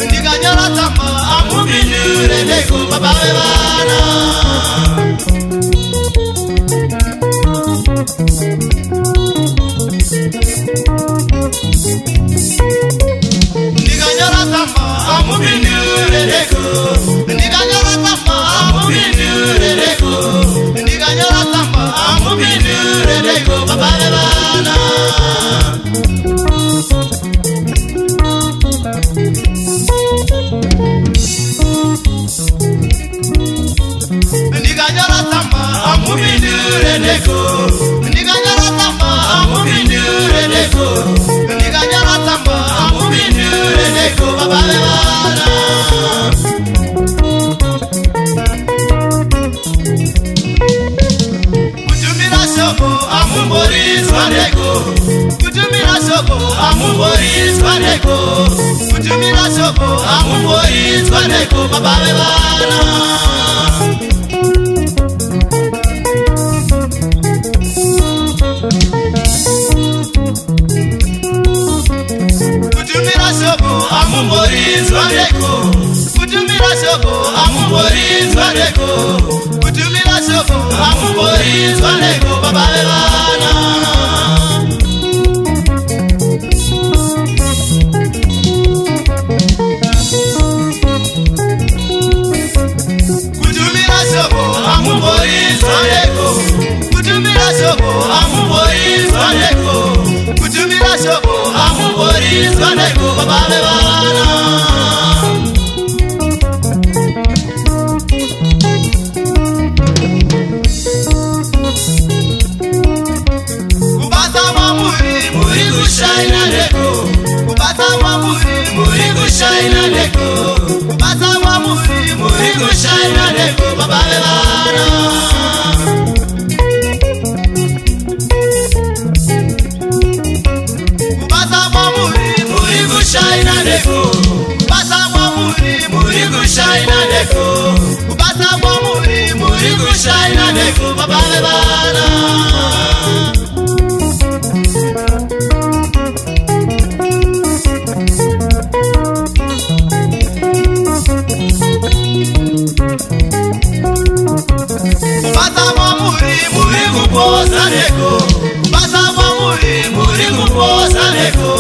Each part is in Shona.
ndikanyora tsamba amupindure ndeko baba vevana. Ndikanyora tsamba amupindure ndeko, ndikanyora tsamba amupindure ndeko, ndikanyora tsamba amupindure ndeko baba vevana. Ndikanyora tsamba amupindure ndeko, ndikanyora tsamba amupindure ndeko, ndikanyora tsamba amupindure ndeko baba vevana. Kutumira shoko amumborizwa ndeko, kutumira shoko amumborizwa ndeko, kutumira shoko amumborizwa ndeko baba vevana. Kutumira shoko amumborizwa ndeko, kutumira shoko amumborizwa ndeko, kutumira shoko amumborizwa ndeko baba vevana. Kutumira shoko amumborizwa ndeko, kutumira shoko amumborizwa ndeko, kutumira shoko amumborizwa ndeko baba vevana. Kubasa mwamuri muri kushaina ndeko, kubasa mwamuri muri kushaina ndeko, kubasa mwamuri muri kushaina ndeko baba vevana. Kubasa mwamuri muri kushaina ndeko, kubasa mwamuri muri kushaina ndeko, kubasa mwamuri muri kushaina ndeko baba vevana. Kubasa mwamuri muri kupoza ndeko, kubasa mwamuri muri kupoza ndeko,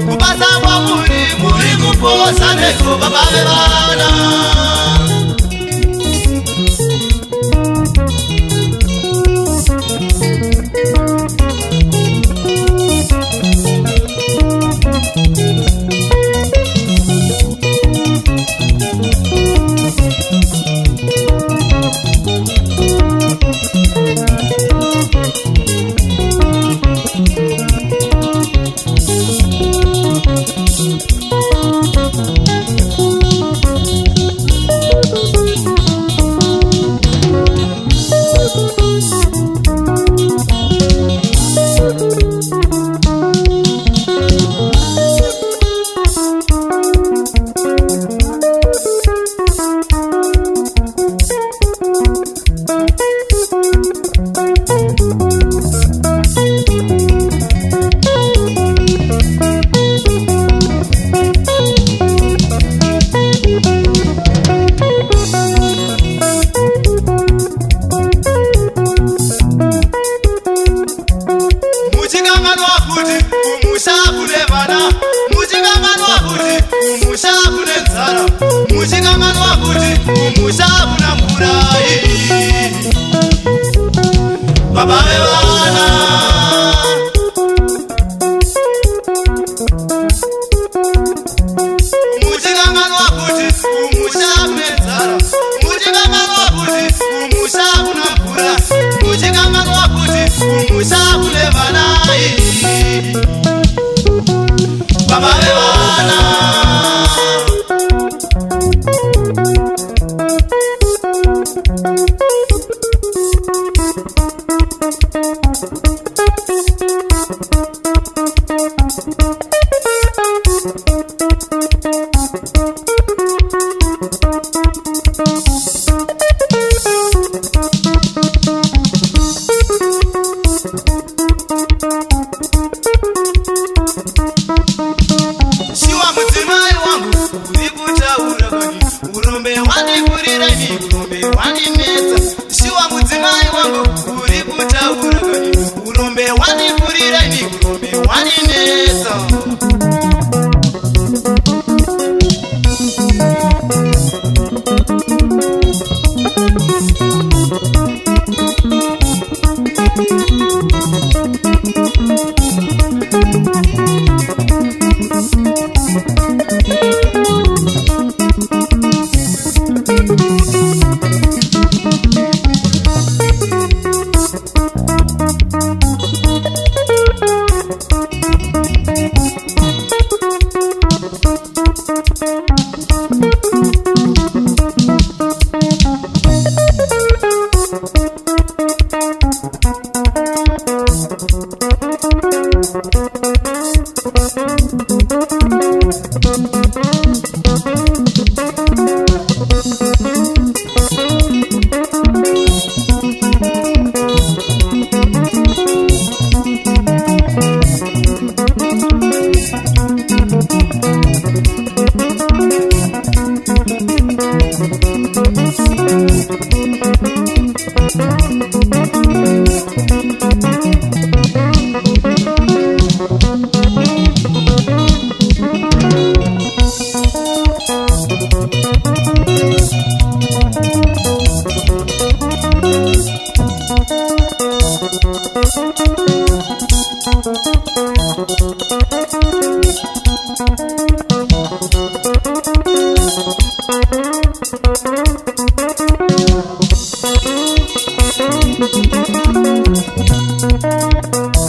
kubasa mwamuri muri kupoza ndeko baba vevana. Muchikanganwa kuti kumusha kuna murai baba vevana. Muchikanganwa kuti kumusha kunenzara, muchikanganwa kuti kumusha kuna mvura, muchikanganwa kuti kumusha kune vanai baba vevana. Shiwa mudzimai wangu wanipurira ini urombe wandinetsa shiwa mudzimai wangu uri kutaura kani urombe wanipurira ini urombe wandinetsa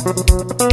Thank you.